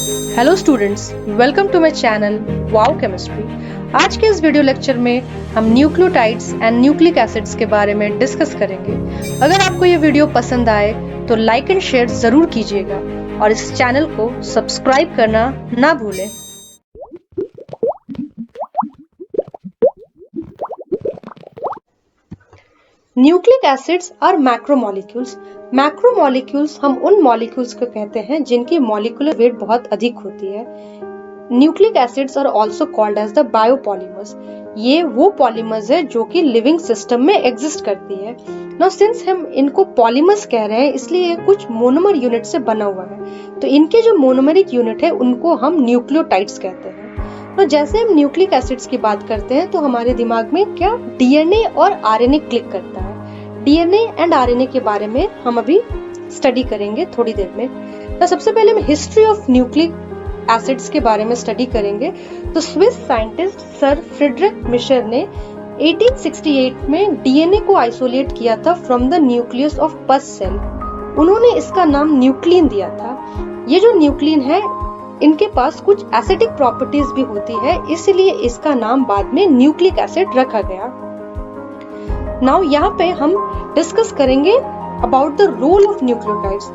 Hello students, welcome to my channel Wow Chemistry. आज के इस वीडियो लेक्चर में हम न्यूक्लियोटाइड्स एंड न्यूक्लिक एसिड्स के बारे में डिस्कस करेंगे। अगर आपको ये वीडियो पसंद आए तो लाइक एंड शेयर जरूर कीजिएगा और इस चैनल को सब्सक्राइब करना ना भूलें। Nucleic acids are macromolecules. Macromolecules हम उन मॉलिक्यूल्स को कहते हैं जिनकी मॉलिक्यूलर वेट बहुत अधिक होती है। Nucleic acids are also called as the biopolymers. ये वो पॉलीमर्स है जो कि लिविंग सिस्टम में एग्जिस्ट करती है। नाउ सिंस हम इनको पॉलीमर्स कह रहे हैं, इसलिए कुछ मोनोमर यूनिट से बना हुआ है। तो इनके जो मोनोमेरिक यूनिट है उनको हम न्यूक्लियोटाइड्स कहते हैं। तो जैसे हम न्यूक्लिक एसिड्स की बात करते हैं तो हमारे दिमाग में क्या डीएनए और आरएनए क्लिक करता है। डीएनए एंड आरएनए के बारे में हम अभी स्टडी करेंगे थोड़ी देर में। तो सबसे पहले हम हिस्ट्री ऑफ न्यूक्लिक एसिड्स के बारे में स्टडी करेंगे। तो Swiss scientist sir Friedrich Miescher ने 1868 में डीएनए को आइसोलेट किया था from the nucleus of pus cell. उन्होंने इसका नाम न्यूक्लिन दिया था। ये जो न्यूक्लिन है इनके पास कुछ एसिडिक प्रॉपर्टीज भी होती है, इसलिए इसका नाम बाद में न्यूक्लिक एसिड रखा गया। नाउ यहाँ पे हम डिस्कस करेंगे about the role of nucleotides.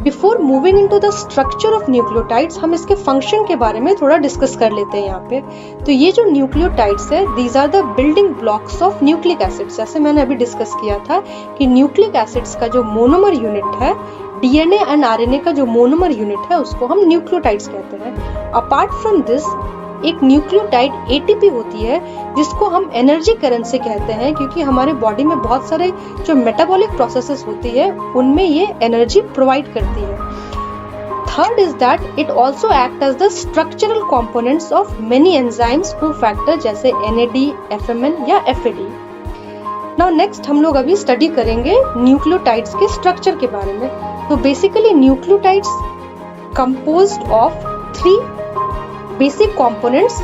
Before moving into the structure of nucleotides, हम इसके फंक्शन के बारे में थोड़ा डिस्कस कर लेते हैं यहाँ पे। तो ये जो न्यूक्लियोटाइड्स है, these are the building blocks of nucleic acids. जैसे मैंने अभी डिस्कस किया था कि न्यूक्लिक एसिड्स का जो मोनोमर यूनिट है, डीएनए एंड आरएनए का जो मोनोमर यूनिट है, उसको हम न्यूक्लियोटाइड्स कहते हैं। अपार्ट फ्रॉम दिस, एक न्यूक्लियोटाइड एटीपी होती है जिसको हम एनर्जी करेंसी कहते हैं, क्योंकि हमारे बॉडी में बहुत सारे जो मेटाबॉलिक प्रोसेसेस होती है उनमें ये एनर्जी प्रोवाइड करती है। Third is that it also act as the structural components of many enzymes cofactor जैसे एनएडी, एफएमएन या एफएडी। नाउ नेक्स्ट हम लोग अभी स्टडी करेंगे न्यूक्लियोटाइड्स के स्ट्रक्चर के बारे में। तो basically nucleotides composed of 3 basic components,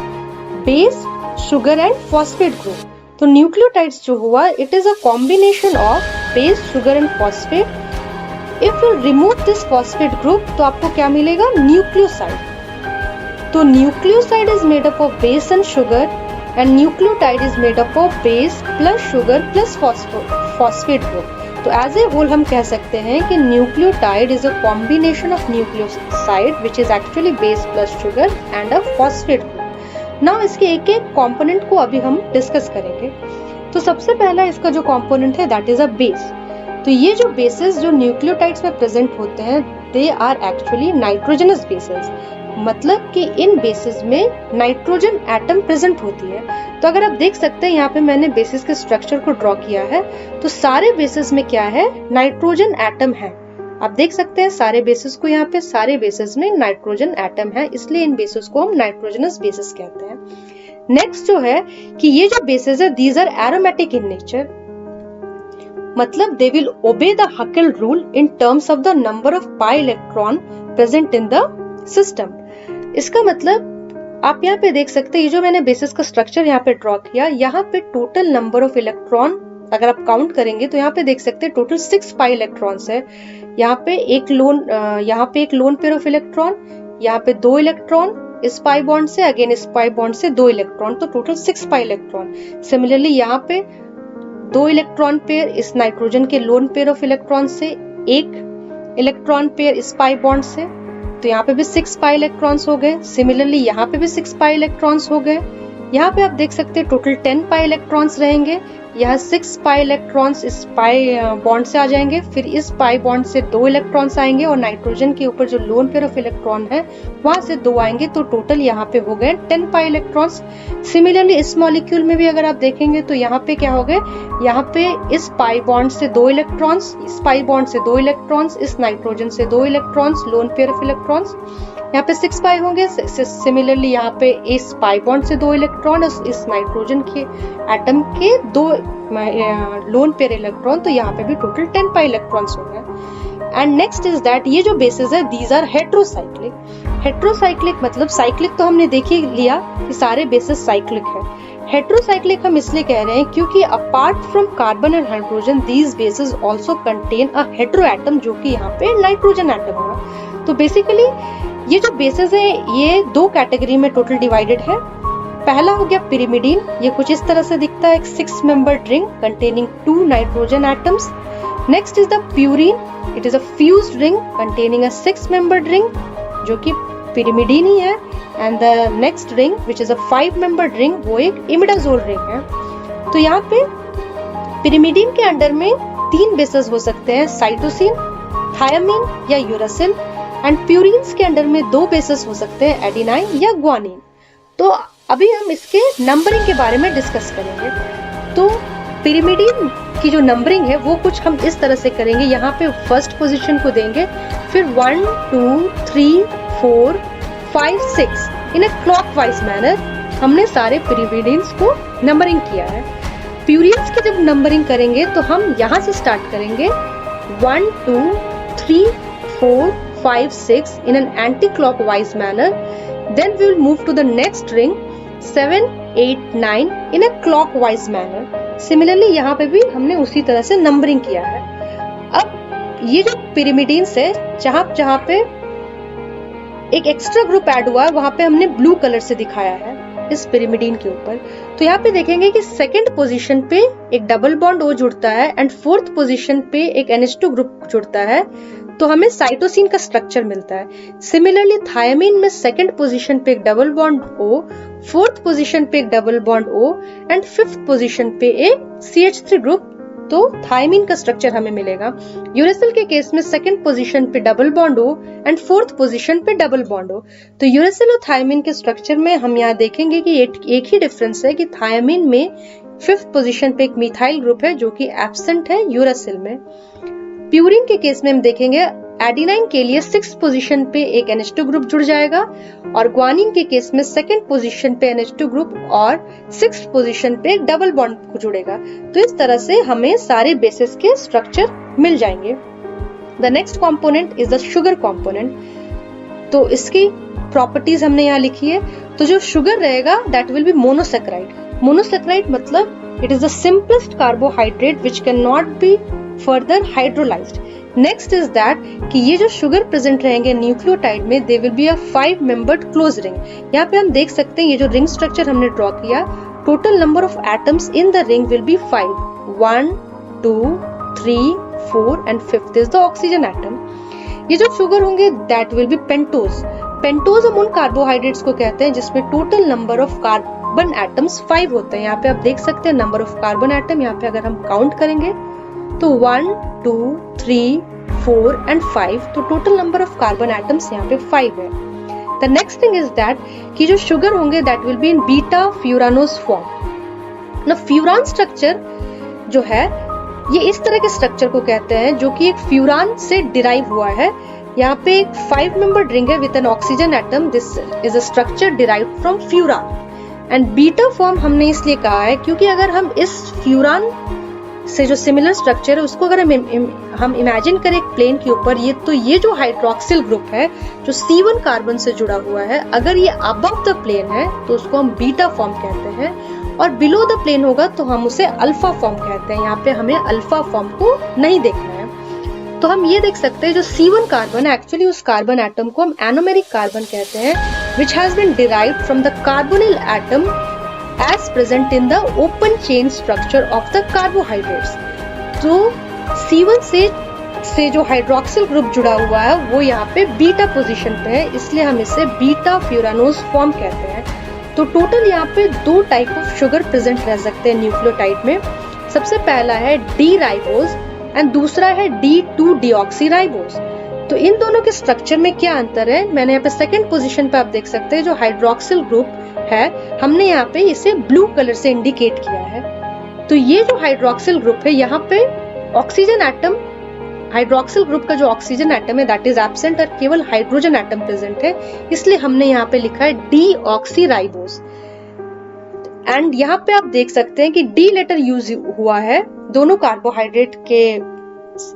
base, sugar and phosphate group. तो न्यूक्लियोटाइड्स जो हुआ, it is a combination of base, sugar and phosphate. If you remove this phosphate group तो आपको क्या मिलेगा? न्यूक्लियोसाइड। तो nucleoside is made up of base and sugar and nucleotide is made up of base plus sugar plus phosphate group. तो as a whole हम कह सकते हैं कि nucleotide is a combination of nucleoside which is actually base plus sugar and a phosphate group. Now इसके एक एक component को अभी हम डिस्कस करेंगे। तो सबसे पहला इसका जो कंपोनेंट है दैट इज अ बेस। तो ये जो बेसेस जो न्यूक्लियोटाइड्स में प्रेजेंट होते हैं, they are actually nitrogenous bases. मतलब कि इन बेसिस में नाइट्रोजन एटम प्रेजेंट होती है। तो अगर आप देख सकते हैं यहाँ पे मैंने बेसिस के स्ट्रक्चर को ड्रॉ किया है। तो सारे बेसिस में क्या है? नाइट्रोजन एटम है। आप देख सकते हैं सारे बेसिस को, यहाँ पे सारे बेसिस में नाइट्रोजन एटम है, इसलिए इन बेसिस को हम नाइट्रोजनस बेसिस कहते हैं। नेक्स्ट जो है कि ये जो बेसिस है, these are aromatic in nature. मतलब they will obey the Huckel rule in terms of the number of pi electron present in the system. इसका मतलब आप यहाँ पे देख सकते हैं, ये जो मैंने बेसिस का स्ट्रक्चर यहाँ पे ड्रॉ किया, यहाँ पे टोटल नंबर ऑफ इलेक्ट्रॉन अगर आप काउंट करेंगे तो यहाँ पे देख सकते हैं टोटल 6 पाई इलेक्ट्रॉन्स है। यहाँ पे एक लोन पेयर ऑफ इलेक्ट्रॉन, यहाँ पे 2 इलेक्ट्रॉन इस पाई बॉन्ड से, अगेन इस पाई बॉन्ड से 2 इलेक्ट्रॉन, तो टोटल 6 पाई इलेक्ट्रॉन। सिमिलरली यहाँ पे 2 इलेक्ट्रॉन पेयर इस नाइट्रोजन के लोन पेयर ऑफ इलेक्ट्रॉन से, 1 इलेक्ट्रॉन पेयर इस पाई बॉन्ड से, तो यहाँ पे भी 6 पाई इलेक्ट्रॉन्स हो गए। सिमिलरली यहाँ पे भी 6 पाई इलेक्ट्रॉन्स हो गए। यहाँ पे आप देख सकते हैं टोटल 10 पाई इलेक्ट्रॉन्स रहेंगे। यहाँ 6 पाई इलेक्ट्रॉन्स इस पाई बॉन्ड से आ जाएंगे, फिर इस पाई बॉन्ड से 2 इलेक्ट्रॉन्स आएंगे और नाइट्रोजन के ऊपर जो लोन पेयर ऑफ इलेक्ट्रॉन है वहां से 2 आएंगे, तो टोटल यहाँ पे हो गए 10 पाई इलेक्ट्रॉन्स। सिमिलरली इस मॉलिक्यूल में भी अगर आप देखेंगे तो यहाँ पे क्या हो गए? यहाँ पे इस पाई बॉन्ड से 2 इलेक्ट्रॉन्स, इस पाई बॉन्ड से 2 इलेक्ट्रॉन्स, इस नाइट्रोजन से 2 electrons, lone pair of electrons, यहाँ पे 6 पाई होंगे। सिमिलरली यहाँ पे इस पाई बॉन्ड से 2 इलेक्ट्रॉन, इस नाइट्रोजन के एटम के 2 लोन पेयर इलेक्ट्रॉन, तो यहाँ पे भी टोटल 10 पाई इलेक्ट्रॉन्स हो गए। एंड नेक्स्ट इज दैट ये जो बेसिस है, दीज आर हेट्रोसाइक्लिक। हेट्रोसाइक्लिक मतलब साइक्लिक तो हमने देख ही लिया कि सारे बेसिस साइक्लिक है। हेट्रोसाइक्लिक हम इसलिए कह रहे हैं क्योंकि apart from carbon and hydrogen, these basis also contain a hetero atom, जो कि यहाँ पे नाइट्रोजन एटम होगा। तो बेसिकली ये जो बेसेस है ये दो कैटेगरी में टोटल डिवाइडेड है। पहला हो गया पिरिमिडीन, ये कुछ इस तरह से दिखता है, एक 6 membered ring containing 2 nitrogen atoms. Next is the purine, it is a fused ring containing a 6 membered ring जो कि पिरिमिडीन ही है, and the next ring which is a 5 membered ring वो एक इमिडाजोल रिंग है। तो यहाँ पे पिरिमिडीन के अंडर में 3 बेसेस हो सकते हैं, साइटोसिन, थायामीन या यूरासिल, एंड प्यूरिन्स के अंडर में 2 बेसेस हो सकते हैं, एडिनाइन या ग्वानिन। तो अभी हम इसके नंबरिंग के बारे में डिस्कस करेंगे। तो पिरिमिडीन की जो नंबरिंग है वो कुछ हम इस तरह से करेंगे, यहाँ पे फर्स्ट पोजीशन को देंगे, फिर 1 2 3 4 5 6 इन अ क्लॉकवाइज मैनर हमने सारे पिरिमिडीन्स को नंबरिंग किया है। प्यूरिन्स की जब नंबरिंग करेंगे तो हम यहाँ से स्टार्ट करेंगे 1 2 3 4 5 6 in an anti-clockwise manner. Then we will move to the next ring 7 8 9 in a clockwise manner. Similarly यहाँ पे भी हमने उसी तरह से नंबरिंग किया है। अब ये जो पिरिमिडीन्स है जहाँ पे एक एक्स्ट्रा ग्रुप ऐड हुआ है वहां पे हमने ब्लू कलर से दिखाया है इस पिरिमिडीन के ऊपर। तो यहाँ पे देखेंगे कि सेकंड पोजीशन पे एक डबल बॉन्ड O जुड़ता है एंड फोर्थ पोजीशन पे एक NH2 ग्रुप जुड़ता है, तो हमें साइटोसिन का स्ट्रक्चर मिलता है। सिमिलरली थायामीन में सेकंड पोजीशन पे एक double bond O, fourth position पे एक double bond O and fifth position पे एक CH3 ग्रुप, तो थायामीन का स्ट्रक्चर हमें मिलेगा। यूरेसिल के केस में सेकंड पोजीशन पे double bond O and fourth position पे डबल बॉन्ड O। तो यूरेसिल और थायामीन के स्ट्रक्चर में हम यहाँ देखेंगे कि एक ही डिफरेंस है कि थायामीन में फिफ्थ पोजीशन पे एक मिथाइल ग्रुप है जो कि एब्सेंट है यूरेसिल में। प्यूरिन के केस में हम देखेंगे एडिनाइन के लिए 6th पोजीशन पे एक NH2 ग्रुप जुड़ जाएगा और ग्वानिन के केस में सेकंड पोजीशन पे NH2 ग्रुप और 6th पोजीशन पे एक डबल बॉन्ड जुड़ेगा। तो इस तरह से हमें सारे बेसिस के स्ट्रक्चर मिल जाएंगे। The next component is the sugar component. तो इसकी प्रॉपर्टीज हमने यहाँ लिखी है। तो जो शुगर रहेगा that will be monosaccharide. Monosaccharide मतलब it is the simplest carbohydrate which can not be further hydrolysed. Next is that कि ये जो शुगर प्रेजेंट रहेंगे न्यूक्लियोटाइड में they will be a 5 membered closed ring. यहाँ पे हम देख सकते हैं ये जो रिंग स्ट्रक्चर हमने ड्रॉ किया, total number of atoms in the ring will be 5, 1 2 3 4 and 5th is the oxygen atom. ये जो शुगर होंगे that will B pentose. Pentose हम उन कार्बोहाइड्रेट्स को कहते हैं जिसमें total number of carbon atoms 5 होते हैं। यहाँ पे आप देख सकते हैं नंबर ऑफ कार्बन एटम, यहाँ पे अगर हम काउंट करेंगे तो 1 2 3 4 एंड 5, तो total number of carbon atoms यहाँ पे 5 है। The next thing is that कि जो शुगर होंगे that will be in beta furanose form. ना फ्यूरान स्ट्रक्चर जो है ये इस तरह के स्ट्रक्चर को कहते हैं जो कि एक फ्यूरान से डिराइव हुआ है। यहाँ पे एक 5 membered रिंग है with N oxygen atom, this is a structure derived from furan. And beta form हमने इसलिए कहा है क्योंकि अगर हम इस फ्यूरान से जो सिमिलर स्ट्रक्चर है उसको अगर हम इमेजिन करें एक प्लेन के ऊपर, ये जो हाइड्रोक्सिल ग्रुप है जो C1 कार्बन से जुड़ा हुआ है, अगर ये अबव द प्लेन है तो उसको हम बीटा फॉर्म कहते हैं और बिलो द प्लेन होगा तो हम उसे अल्फा फॉर्म कहते हैं। यहाँ पे हमें अल्फा फॉर्म को नहीं देखना है। तो हम ये देख सकते हैं जो C1 कार्बन है एक्चुअली उस कार्बन एटम को हम एनोमेरिक कार्बन कहते हैं which has been derived from the carbonyl atom as present in the open chain structure of the carbohydrates। तो C1 से जो हाइड्रोक्सिल ग्रुप जुड़ा हुआ है वो यहाँ पे बीटा पोजीशन पे है, इसलिए हम इसे बीटा फ्यूरानोस फॉर्म कहते हैं। तो टोटल यहाँ पे 2 टाइप ऑफ शुगर प्रेजेंट रह सकते हैं न्यूक्लियोटाइड में। सबसे पहला है डी राइबोज एंड दूसरा है D2 डीऑक्सीराइबोज। तो इन दोनों के स्ट्रक्चर में क्या अंतर है, मैंने यहाँ पे सेकंड पोजीशन पे आप देख सकते हैं जो हाइड्रोक्सिल ग्रुप है हमने यहाँ पे इसे ब्लू कलर से इंडिकेट किया है। तो ये जो हाइड्रोक्सिल ग्रुप है यहाँ पे ऑक्सीजन एटम, हाइड्रोक्सिल ग्रुप का जो ऑक्सीजन एटम है दैट इज एब्सेंट और केवल हाइड्रोजन एटम प्रेजेंट है, इसलिए हमने यहाँ पे लिखा है डीऑक्सीराइबोज। एंड यहाँ पे आप देख सकते हैं कि डी लेटर यूज हुआ है दोनों कार्बोहाइड्रेट के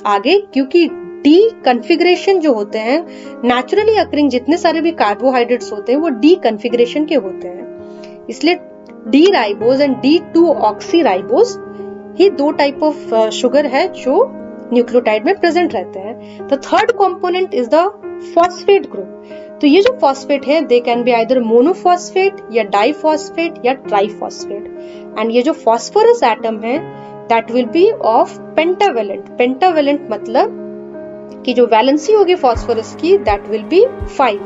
आगे क्योंकि डी कन्फिग्रेशन जो होते हैं नेचुरली अकरिंग जितने सारे भी कार्बोहाइड्रेट्स होते हैं वो डी कन्फिग्रेशन के होते हैं, इसलिए D ribose and D2 oxyribose he 2 type of sugar है जो न्यूक्लियोटाइड में प्रेजेंट रहते हैं। The third component is the phosphate group. तो ये जो फॉस्फेट है they can be either monophosphate या डाइफॉस्फेट या ट्राइफॉस्फेट। एंड ये जो फॉस्फोरस एटम है that will B of pentavalent. Pentavalent मतलब कि जो वैलेंसी होगी फॉस्फोरस की दैट विल बी 5।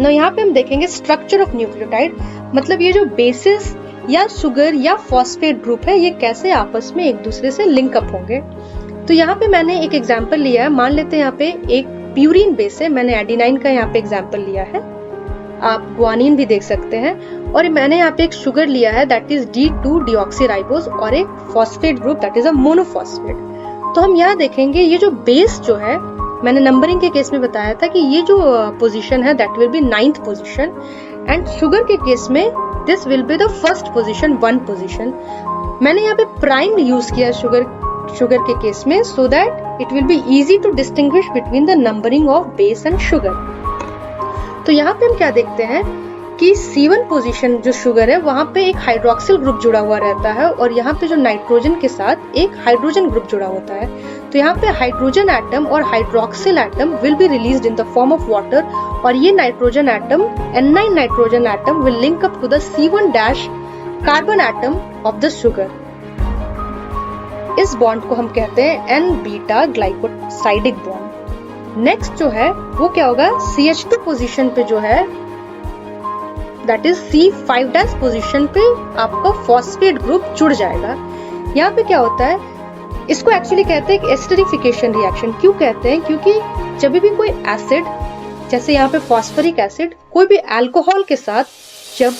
ना यहाँ पे हम देखेंगे स्ट्रक्चर ऑफ न्यूक्लियोटाइड, मतलब ये जो बेसिस या शुगर या फॉस्फेट ग्रुप है ये कैसे आपस में एक दूसरे से लिंक अप होंगे। तो यहाँ पे मैंने एक एग्जांपल लिया है, मान लेते हैं यहाँ पे एक प्यूरिन बेस है, मैंने एडिनाइन का यहाँ पे एग्जांपल लिया है, आप गुआनिन भी देख सकते हैं, और मैंने यहाँ पे एक शुगर लिया है दैट इज D2-deoxyराइबोज और एक phosphate group that is a monophosphate. तो हम यहाँ देखेंगे ये जो बेस जो है, मैंने नंबरिंग के केस में बताया था कि ये जो पोजीशन है that will be 9th position, and sugar के केस में this will be the first position, 1 position. मैंने यहाँ पे प्राइम यूज किया शुगर के केस में so that it will be easy to distinguish between the numbering of base and sugar. तो यहाँ पे हम क्या देखते हैं कि C1 पोजीशन जो शुगर है वहां पे एक हाइड्रोक्सिल ग्रुप जुड़ा हुआ रहता है, और यहाँ पे जो नाइट्रोजन के साथ एक हाइड्रोजन ग्रुप जुड़ा होता है। तो यहाँ पे हाइड्रोजन एटम और hydroxyl atom will be released in the form of water, और ये nitrogen atom N9 nitrogen atom will link up to the C1 dash carbon atom of the sugar. इस बॉन्ड को हम कहते हैं N-बीटा ग्लाइकोसाइडिक बॉन्ड। नेक्स्ट जो है वो क्या होगा, CH2 पोजीशन पे जो है that is C5 dash position पे आपका फॉस्फेट ग्रुप जुड़ जाएगा। यहाँ पे क्या होता है, इसको एक्चुअली कहते हैं एस्टरिफिकेशन रिएक्शन। क्यों कहते हैं, क्योंकि जब भी कोई एसिड, जैसे यहाँ पे फॉस्फोरिक एसिड, कोई भी अल्कोहल के साथ जब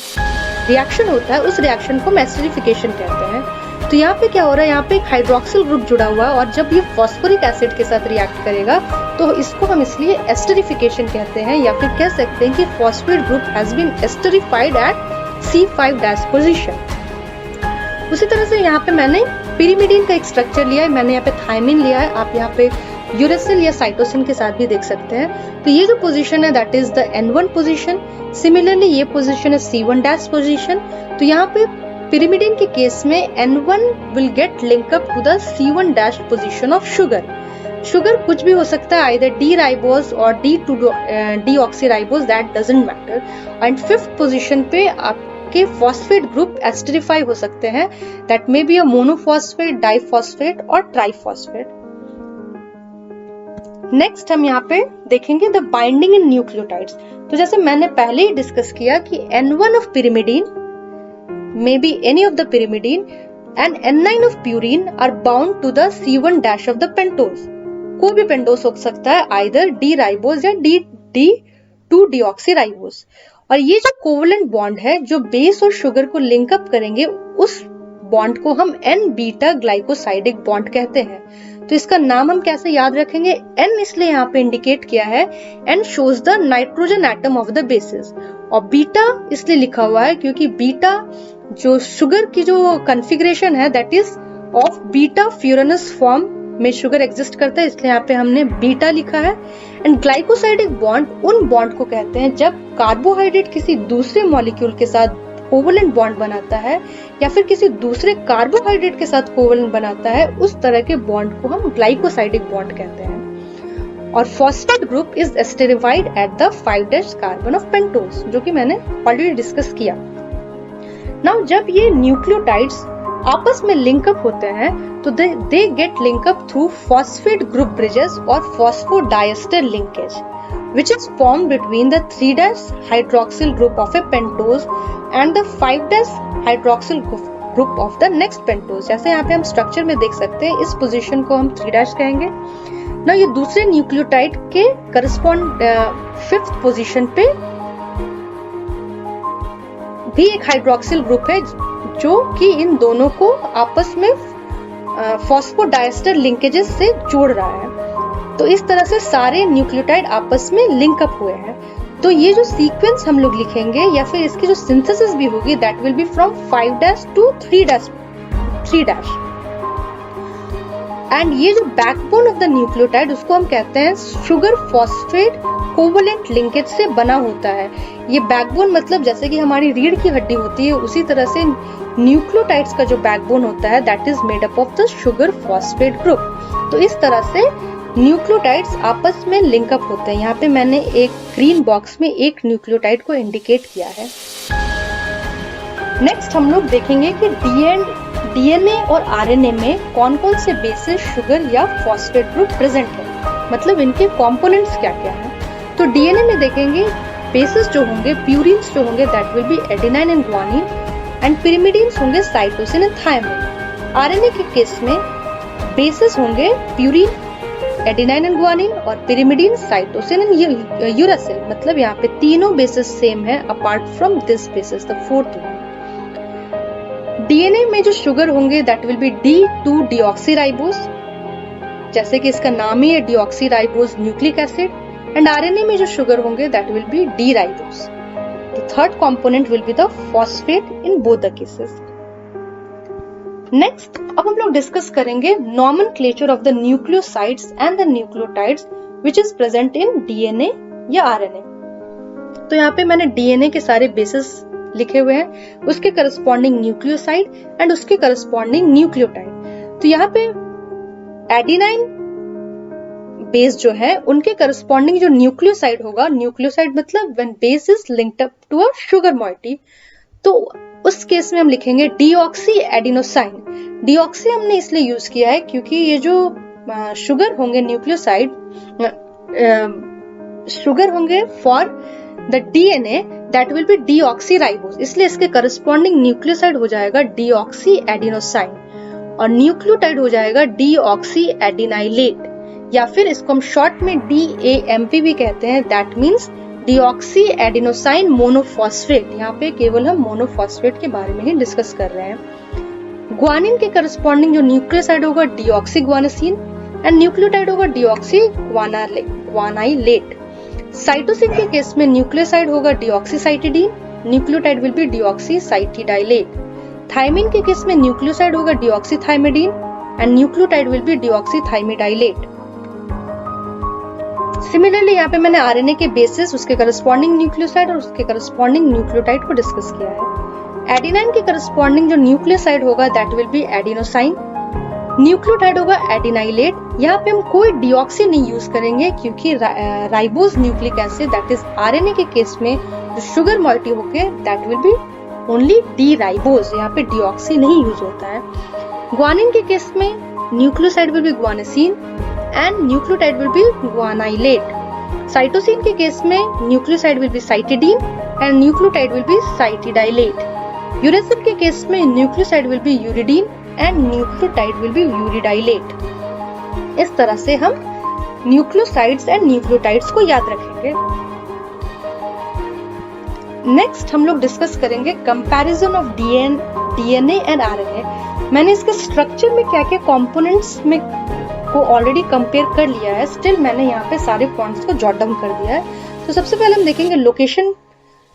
रिएक्शन होता है उस रिएक्शन को हम एस्टरिफिकेशन कहते हैं। तो यहाँ पे क्या हो रहा है, यहाँ पे एक हाइड्रोक्सिल ग्रुप जुड़ा हुआ है, और जब ये फॉस्फोरिक एसिड के साथ रिएक्ट करेगा तो इसको हम इसलिए एस्टरिफिकेशन कहते हैं, या फिर कह सकते हैं कि phosphate group has been esterified at C5 dash position. उसी तरह से यहाँ पे मैंने पिरिमिडीन का एक स्ट्रक्चर लिया है, मैंने यहाँ पे थायमिन लिया है, आप यहाँ पे यूरेसिल या साइटोसिन के साथ भी देख सकते हैं। तो ये जो पोजीशन है that is the N1 position. Similarly ये पोजीशन है C1 डैश पोजीशन। तो यहाँ पे पिरिमिडीन के केस में N1 will get link up to the C1 dash position of sugar. Sugar कुछ भी हो सकता है, आइदर D-राइबोज और D2-deoxyराइबोज, that doesn't matter. And 5th position पे आपके फॉस्फेट ग्रुप एस्टरिफाई हो सकते हैं, that may be a monophosphate, diphosphate और ट्राइफॉस्फेट। नेक्स्ट हम यहाँ पे देखेंगे द बाइंडिंग इन न्यूक्लियोटाइड्स। तो जैसे मैंने पहले ही डिस्कस किया कि N1 of pyrimidine may be any of the pyrimidine and N9 of purine are bound to the C1 dash of the pentose। कोई भी पेंटोस हो सकता है, either D-राइबोज या D2-deoxyराइबोज। और ये जो कोवलेंट बॉन्ड है जो बेस और शुगर को लिंक अप करेंगे, उस बॉन्ड को हम N-बीटा ग्लाइकोसाइडिक बॉन्ड कहते हैं। तो इसका नाम हम कैसे याद रखेंगे, N इसलिए यहाँ पे इंडिकेट किया है, N shows the nitrogen atom of the basis, और बीटा इसलिए लिखा हुआ है क्योंकि बीटा जो शुगर की जो कॉन्फ़िगरेशन है that is of beta furanose form में शुगर एग्जिस्ट करता है, इसलिए यहाँ पे हमने बीटा लिखा है। एंड ग्लाइकोसाइडिक बॉन्ड उन बॉन्ड को कहते हैं जब कार्बोहाइड्रेट किसी दूसरे मॉलिक्यूल के साथ कोवलेंट बॉन्ड बनाता है या फिर किसी दूसरे कार्बोहाइड्रेट के साथ कोवलेंट बनाता है, उस तरह के बॉन्ड को हम ग्लाइकोसाइडिक बॉन्ड कहते हैं। और phosphate group is esterified at the 5 dash carbon of pentose, जो कि मैंने ऑलरेडी डिस्कस किया। नाउ जब ये न्यूक्लियोटाइड्स आपस में लिंकअप होते हैं तो they get link up through phosphate group bridges और phosphodiester linkage which is formed between the 3' hydroxyl group of a pentose and the 5' hydroxyl group of the next pentose। जैसे यहाँ पे हम स्ट्रक्चर में देख सकते हैं, इस पोजीशन को हम 3' कहेंगे ना। ये दूसरे न्यूक्लियोटाइड के करस्पॉन्ड 5th पोजीशन पे भी एक हाइड्रोक्सिल ग्रुप है जो कि इन दोनों को आपस में फॉस्फोडाइएस्टर लिंकेजेस से जोड़ रहा है। तो इस तरह से सारे न्यूक्लियोटाइड आपस में लिंक अप हुए हैं। तो ये जो सीक्वेंस हम लोग लिखेंगे या फिर इसकी जो सिंथेसिस भी होगी that will B from 5' to 3'। And ये जो बैकबोन ऑफ द न्यूक्लियोटाइड उसको हम कहते हैं शुगर फॉस्फेट कोवलेंट लिंकेज से बना होता है। ये बैकबोन मतलब जैसे कि हमारी रीढ़ की हड्डी होती है, उसी तरह से न्यूक्लियोटाइड्स का जो बैकबोन होता है that is made up of the sugar phosphate group. तो इस तरह से न्यूक्लियोटाइड्स आपस में लिंकअप होते हैं। यहाँ पे मैंने एक ग्रीन बॉक्स में एक न्यूक्लियोटाइड को इंडिकेट किया है। नेक्स्ट हम लोग देखेंगे कि डीएनए और आरएनए में कौन कौन से बेसिस, शुगर या फॉस्फेट ग्रुप प्रेजेंट है, मतलब इनके कंपोनेंट्स क्या क्या हैं। तो डीएनए में देखेंगे बेसिस जो होंगे, प्यूरिन्स जो होंगे, that will B adenine and guanine, and पिरिमिडीन्स होंगे साइटोसिन एंड थायमिन। आरएनए के केस में बेसिस होंगे प्यूरिन, एडेनाइन एंड ग्वानिन, और पिरिमिडीन, साइटोसिन एंड यूरासिल, मतलब यहाँ पे तीनों बेसिस सेम है apart from this basis, the fourth one. DNA में जो शुगर होंगे दैट विल बी D2-deoxyराइबोस, जैसे कि इसका नाम ही है deoxyribose nucleic acid. And RNA में जो शुगर होंगे दैट विल बी D-राइबोस। The third component will be the phosphate in both the cases. Next अब हम लोग डिस्कस करेंगे nomenclature of the nucleosides and the nucleotides which is present in DNA या RNA. तो यहाँ पे मैंने डीएनए के सारे बेसिस लिखे हुए हैं, उसके करस्पॉन्डिंग न्यूक्लियोसाइड एंड उसके करस्पॉन्डिंग न्यूक्लियोटाइड। तो यहाँ पे एडेनाइन बेस जो है उनके करस्पॉन्डिंग जो न्यूक्लियोसाइड होगा, न्यूक्लियोसाइड मतलब when base is linked up to a sugar moiety, तो उस केस में हम लिखेंगे डीऑक्सी एडिनोसाइन। डीऑक्सी हमने इसलिए यूज किया है क्योंकि ये जो शुगर होंगे न्यूक्लियोसाइड, शुगर होंगे for the DNA that will B deoxyribose, इसलिए इसके करस्पॉन्डिंग न्यूक्लियोसाइड हो जाएगा डीऑक्सी एडिनोसाइन और न्यूक्लियोटाइड हो जाएगा डीऑक्सी एडिनाइलेट, या फिर इसको हम शॉर्ट में DAMP भी कहते हैं, that means deoxy adenosine monophosphate. यहाँ पे केवल हम मोनोफॉस्फेट के बारे में ही डिस्कस कर रहे हैं। ग्वानिन के करस्पॉन्डिंग जो न्यूक्लियोसाइड होगा डीऑक्सी ग्वानासिन एंड न्यूक्लियोटाइड होगा डीऑक्सी ग्वानाइलेट। साइटोसिन के केस में न्यूक्लियोसाइड होगा deoxycytidine, nucleotide will be deoxycytidylate. Thymine के केस में न्यूक्लियोसाइड होगा deoxythymidine and nucleotide will be deoxythymidylate. Similarly यहाँ पे मैंने आरएनए के बेसिस, उसके करस्पॉन्डिंग न्यूक्लियोसाइड और उसके करस्पॉन्डिंग न्यूक्लियोटाइड को डिस्कस किया है। एडेनाइन के करस्पॉन्डिंग जो न्यूक्लियोसाइड होगा that will B adenosine, nucleotide होगा एडिनाइलेट। यहाँ पे हम कोई डीऑक्सी नहीं यूज करेंगे क्योंकि ribose nucleic acid that is RNA के केस में जो शुगर मॉइटी होके दैट विल बी ओनली D-राइबोस, यहाँ पे डीऑक्सी नहीं यूज होता है। ग्वानिन के केस में nucleoside will be guanosine and nucleotide will be guanylate. Cytosine के केस में nucleoside will be cytidine and nucleotide will be cytidylate. Uracil के केस में nucleoside will be uridine and nucleotide will be uridylate. इस तरह से हम nucleosides and nucleotides को याद रखेंगे। नेक्स्ट हम लोग डिस्कस करेंगे comparison of DNA and RNA. मैंने इसके स्ट्रक्चर में क्या क्या कंपोनेंट्स में को ऑलरेडी कंपेयर कर लिया है, स्टिल मैंने यहाँ पे सारे पॉइंट्स को जॉट डाउन कर दिया है। तो सबसे पहले हम देखेंगे लोकेशन।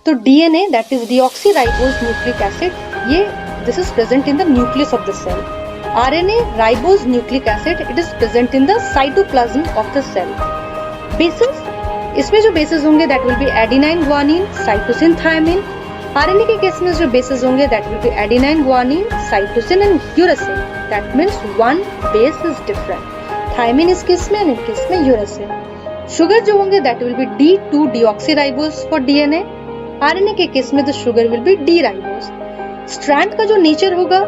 तो DNA that is deoxyribose nucleic acid, ये this is present in the nucleus of the cell. RNA ribose nucleic acid, it is present in the cytoplasm of the cell. Bases, इसमें जो bases होंगे that will be adenine, guanine, cytosine, thymine. RNA के case में जो bases होंगे that will be adenine, guanine, cytosine and uracil. That means one base is different. Thymine इस case में, इस केस में uracil. Sugar जो होंगे that will be D2-deoxyribose for DNA. RNA के केस में the sugar will be D-ribose. Strand का जो नेचर होगा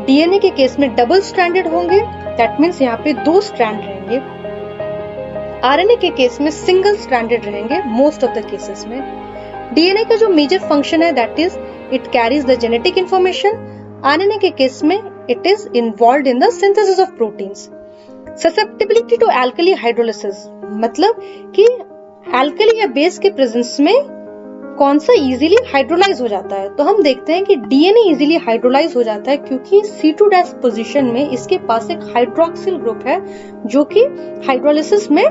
डीएनए के केस में डबल स्ट्रैंडेड होंगे, दैट मीन्स यहाँ पे 2 स्ट्रैंड रहेंगे। आरएनए के केस में सिंगल स्ट्रैंडेड रहेंगे मोस्ट ऑफ द केसेस में। डीएनए का जो मेजर फंक्शन है that is it carries the genetic information. RNA के केस में it is involved in the synthesis of proteins. Susceptibility to alkali hydrolysis, मतलब कि एल्कली या बेस के प्रेजेंस में कौन सा इजीली हाइड्रोलाइज हो जाता है। तो हम देखते हैं कि डीएनए इजीली हाइड्रोलाइज हो जाता है क्योंकि C2' पोजीशन में इसके पास एक हाइड्रोक्सिल ग्रुप है जो कि हाइड्रोलिसिस में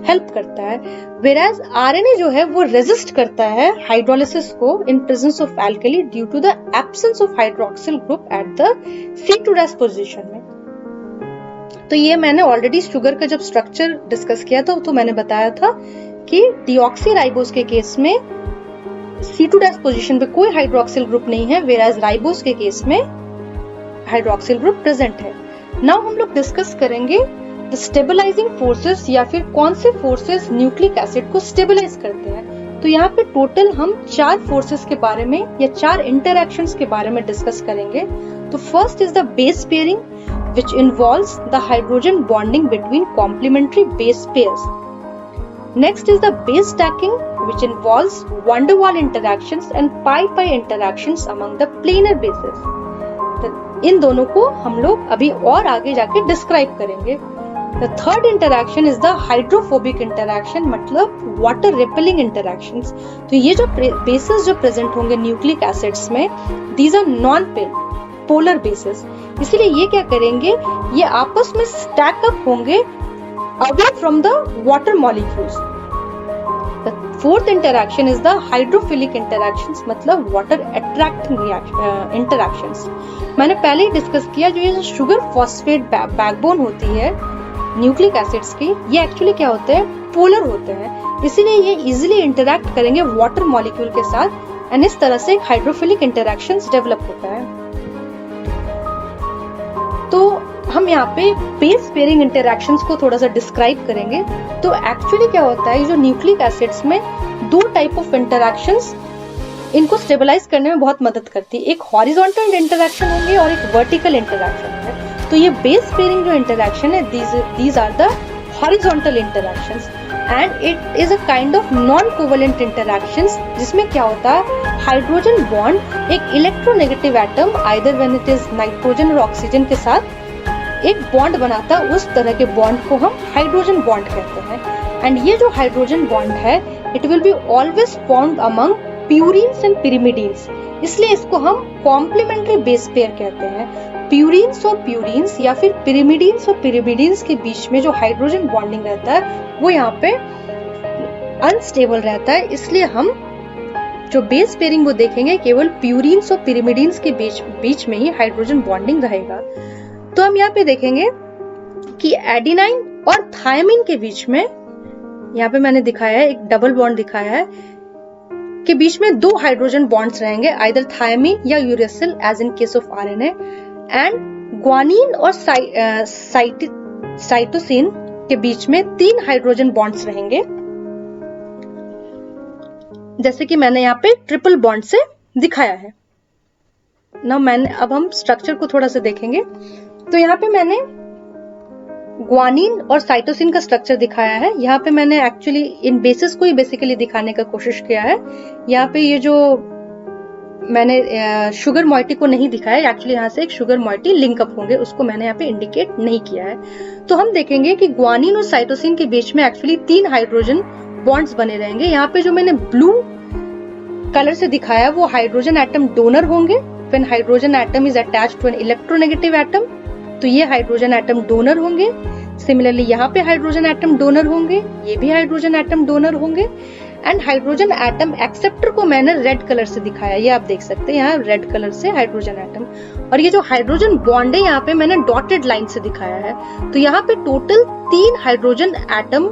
हेल्प करता है, वेराज आरएनए जो है वो रेजिस्ट करता है हाइड्रोलिसिस को in presence of alkali due to the absence of hydroxyl group at the C2' position में। तो ये मैंने ऑलरेडी शुगर का जब स्ट्रक्चर डिस्कस किया था तो मैंने बताया था कि डीऑक्सीराइबोस के केस में C2' पोजीशन पे कोई हाइड्रोक्सिल ग्रुप नहीं है, वेराज राइबोस के केस में हाइड्रोक्सिल ग्रुप प्रेजेंट है। नाउ हम लोग डिस्कस करेंगे द स्टेबलाइजिंग फोर्सेस या फिर कौन से फोर्सेस न्यूक्लिक एसिड को स्टेबलाइज करते हैं। तो यहाँ पे टोटल हम 4 फोर्सेस के बारे में या 4 इंटरैक्शंस के बारे में डिस्कस करेंगे। तो first is the base pairing which involves the hydrogen bonding between complementary base pairs. Next is the base stacking which involves van der Waals interactions and pi-pi interactions among the planar bases. इन दोनों को हम लोग अभी और आगे जाके describe करेंगे। The third interaction is the hydrophobic interaction, मतलब water repelling interactions। तो ये जो bases जो present होंगे न्यूक्लिक एसिड्स में, these are non-polar bases। इसलिए ये क्या करेंगे, ये आपस में स्टैक अप होंगे away from the water molecules. The fourth interaction is the hydrophilic interactions, मतलब वाटर अट्रैक्टिंग इंटरैक्शंस। मैंने पहले ही डिस्कस किया, जो ये शुगर फॉस्फेट बैकबोन होती है न्यूक्लिक एसिड्स की, ये एक्चुअली क्या होते हैं, पोलर होते हैं। इसीलिए ये इजीली इंटरैक्ट करेंगे वाटर मॉलिक्यूल के साथ एंड इस तरह से एक हाइड्रोफिलिक इंटरैक्शंस डेवलप होता है। तो हम यहाँ पे बेस पेयरिंग इंटरैक्शंस को थोड़ा सा डिस्क्राइब करेंगे। तो एक्चुअली क्या होता है, जो न्यूक्लिक एसिड्स में 2 टाइप ऑफ इंटरैक्शंस इनको स्टेबलाइज करने में बहुत मदद करती है। एक हॉरिजॉन्टल इंटरैक्शन होंगे और एक वर्टिकल इंटरैक्शन है। तो ये बेस पेयरिंग जो इंटरैक्शन है, these are the horizontal interactions and it is a kind of non covalent interactions, जिसमें क्या होता है, हाइड्रोजन बॉन्ड एक electronegative atom either when it is nitrogen और ऑक्सीजन के साथ एक बॉन्ड बनाता है, उस तरह के बॉन्ड को हम हाइड्रोजन बॉन्ड कहते हैं। एंड ये जो हाइड्रोजन बॉन्ड है, it will be always formed among purines and पिरिमिडीन्स, इसलिए इसको हम कॉम्प्लीमेंट्री बेस पेयर कहते हैं। प्यूरिन्स और प्यूरिन्स या फिर पिरिमिडीन्स और पिरिमिडीन्स के बीच में जो हाइड्रोजन बॉन्डिंग रहता है वो यहाँ पे अनस्टेबल रहता है, इसलिए हम जो बेस पेयरिंग वो देखेंगे केवल प्यूरिन्स और पिरिमिडीन्स के बीच में ही हाइड्रोजन बॉन्डिंग रहेगा। तो हम यहाँ पे देखेंगे कि एडिनाइन और थायमिन के बीच में, यहाँ पे मैंने दिखाया है एक डबल बॉन्ड दिखाया है, के बीच में 2 हाइड्रोजन बॉन्ड्स रहेंगे, आइदर थायमिन या uracil as in case of RNA. And guanine और साइटोसिन के बीच में 3 हाइड्रोजन बॉन्ड्स रहेंगे, जैसे कि मैंने यहाँ पे ट्रिपल बॉन्ड से दिखाया है ना। अब हम स्ट्रक्चर को थोड़ा सा देखेंगे। तो यहाँ पे मैंने ग्वानिन और साइटोसिन का स्ट्रक्चर दिखाया है। यहाँ पे मैंने एक्चुअली इन बेसिस को ही बेसिकली दिखाने का कोशिश किया है। यहाँ पे ये जो मैंने शुगर मॉइटी को नहीं दिखाया, एक्चुअली यहाँ से एक शुगर मॉइटी लिंकअप होंगे, उसको मैंने यहाँ पे इंडिकेट नहीं किया है। तो हम देखेंगे कि ग्वानिन और साइटोसिन के बीच में एक्चुअली 3 हाइड्रोजन बॉन्ड्स बने रहेंगे। यहाँ पे जो मैंने ब्लू कलर से दिखाया वो हाइड्रोजन एटम डोनर होंगे। When hydrogen atom is attached to an electronegative atom, तो ये हाइड्रोजन एटम डोनर होंगे। सिमिलरली यहाँ पे हाइड्रोजन एटम डोनर होंगे, ये भी हाइड्रोजन एटम डोनर होंगे। एंड हाइड्रोजन एटम एक्सेप्टर को मैंने रेड कलर से दिखाया, ये आप देख सकते हैं यहाँ रेड कलर से हाइड्रोजन एटम। और ये जो हाइड्रोजन बॉन्ड है यहाँ पे मैंने डॉटेड लाइन से दिखाया है। तो यहाँ पे total 3 hydrogen atom,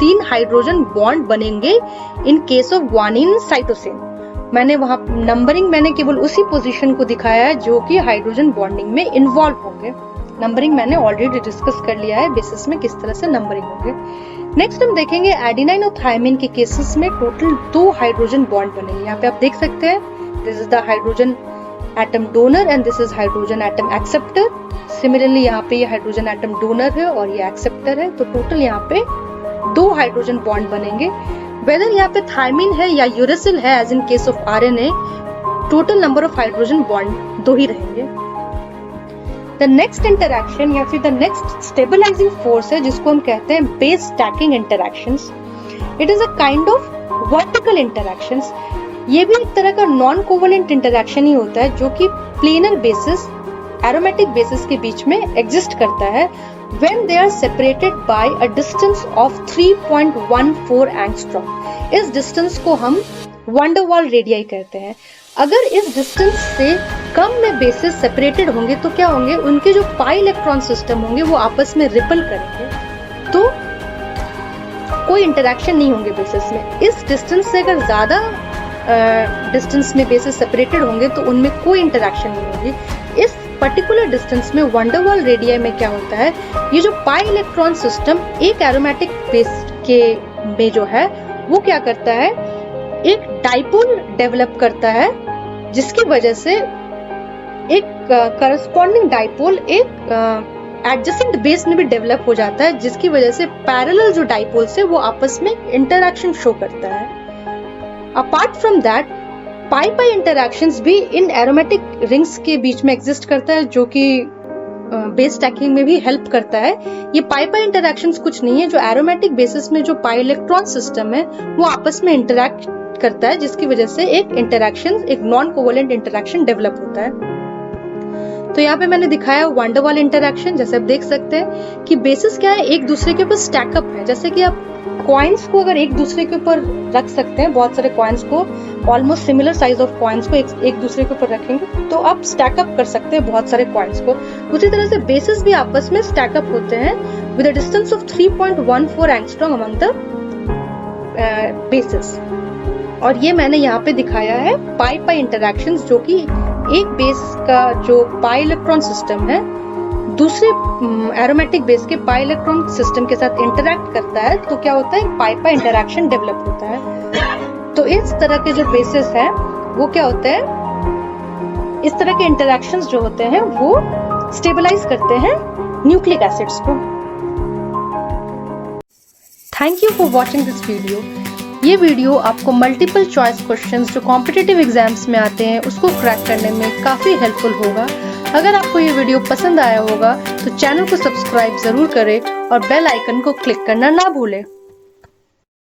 3 hydrogen bond बनेंगे in case of guanine cytosine. मैंने वहां नंबरिंग मैंने केवल उसी पोजीशन को दिखाया है जो कि हाइड्रोजन बॉन्डिंग में इन्वॉल्व होंगे। नंबरिंग मैंने ऑलरेडी डिस्कस कर लिया है, बेसिस में किस तरह से नंबरिंग होंगे। नेक्स्ट हम देखेंगे एडिनाइन और थायमिन के केसेस में टोटल 2 हाइड्रोजन बॉन्ड बनेंगे। यहाँ पे आप देख सकते हैं, this is the hydrogen atom donor and this is hydrogen atom acceptor. Similarly यहाँ पे ये हाइड्रोजन एटम डोनर है और ये एक्सेप्टर है। तो टोटल यहाँ पे 2 हाइड्रोजन बॉन्ड बनेंगे। वेदर यहाँ पे थायमिन है या यूरेसिल है as in case of RNA, total number of hydrogen bond 2 ही रहेंगे। द नेक्स्ट इंटरैक्शन या फिर द नेक्स्ट स्टेबलाइजिंग फोर्स है जिसको हम कहते हैं base stacking interactions. It is a kind of vertical interactions. ये भी एक तरह का नॉन कोवेलेंट इंटरैक्शन ही होता है जो कि प्लेनर बेसिस, एरोमेटिक बेसिस के बीच में एग्जिस्ट करता है when they are separated by a distance of 3.14 angstrom। इस डिस्टेंस को हम van der Waals रेडियाई कहते हैं। अगर इस डिस्टेंस से कम में बेसिस सेपरेटेड होंगे तो क्या होंगे, उनके जो पाई इलेक्ट्रॉन सिस्टम होंगे वो आपस में रिपल करेंगे, तो कोई इंटरैक्शन नहीं होंगे बेसिस में। इस डिस्टेंस से अगर ज्यादा डिस्टेंस में बेसिस सेपरेटेड होंगे तो उनमें कोई इंटरैक्शन नहीं होगी। इस पर्टिकुलर डिस्टेंस में वंडरवॉल रेडियाई में क्या होता है, ये जो पाई इलेक्ट्रॉन सिस्टम एक एरोमेटिक बेस के में जो है वो क्या करता है, एक डाइपोल डेवलप करता है, जिसकी वजह से एक करस्पॉन्डिंग डाइपोल एक एडजेसेंट बेस में भी डेवलप हो जाता है, जिसकी वजह से पैरेलल जो डाइपोल्स है वो आपस में इंटरैक्शन शो करता है। Apart from that, pi pi interactions भी इन एरोमेटिक रिंग्स के बीच में एग्जिस्ट करता है, जो कि बेस स्टैकिंग में भी हेल्प करता है। ये पाई पाई इंटरैक्शंस कुछ नहीं है, जो एरोमेटिक बेसिस में जो पाई इलेक्ट्रॉन सिस्टम है वो आपस में इंटरैक्ट करता है, जिसकी वजह से एक इंटरैक्शन, एक नॉन कोवेलेंट इंटरैक्शन डेवलप होता है। तो यहाँ पे मैंने दिखाया वंडरवॉल इंटरैक्शन। जैसे आप देख सकते हैं कि बेसिस क्या है, एक दूसरे के ऊपर स्टैकअप है। जैसे कि आप कॉइन्स को अगर एक दूसरे के ऊपर रख सकते हैं, बहुत सारे कॉइन्स को, almost similar size of coins को एक दूसरे के ऊपर रखेंगे तो आप स्टैकअप कर सकते हैं बहुत सारे कॉइन्स को। उसी तरह से बेसिस भी आपस में स्टैकअप होते हैं with a distance of 3.14 angstrom among the basis. और ये मैंने यहाँ पे दिखाया है पाई पाई इंटरैक्शंस, जो कि एक बेस का जो पाई इलेक्ट्रॉन सिस्टम है दूसरे एरोमेटिक बेस के पाई इलेक्ट्रॉन सिस्टम के साथ इंटरैक्ट करता है, तो क्या होता है, पाई पाई इंटरैक्शन डेवलप होता है। तो इस तरह के जो बेसिस हैं वो क्या होते हैं, इस तरह के इंटरैक्शंस जो होते हैं वो स्टेबलाइज करते हैं न्यूक्लिक एसिड्स को। Thank you for watching this video. ये वीडियो आपको मल्टीपल चॉइस क्वेश्चंस जो कॉम्पिटिटिव एग्जाम्स में आते हैं उसको क्रैक करने में काफ़ी हेल्पफुल होगा। अगर आपको ये वीडियो पसंद आया होगा तो चैनल को सब्सक्राइब जरूर करें और बेल आइकन को क्लिक करना ना भूलें।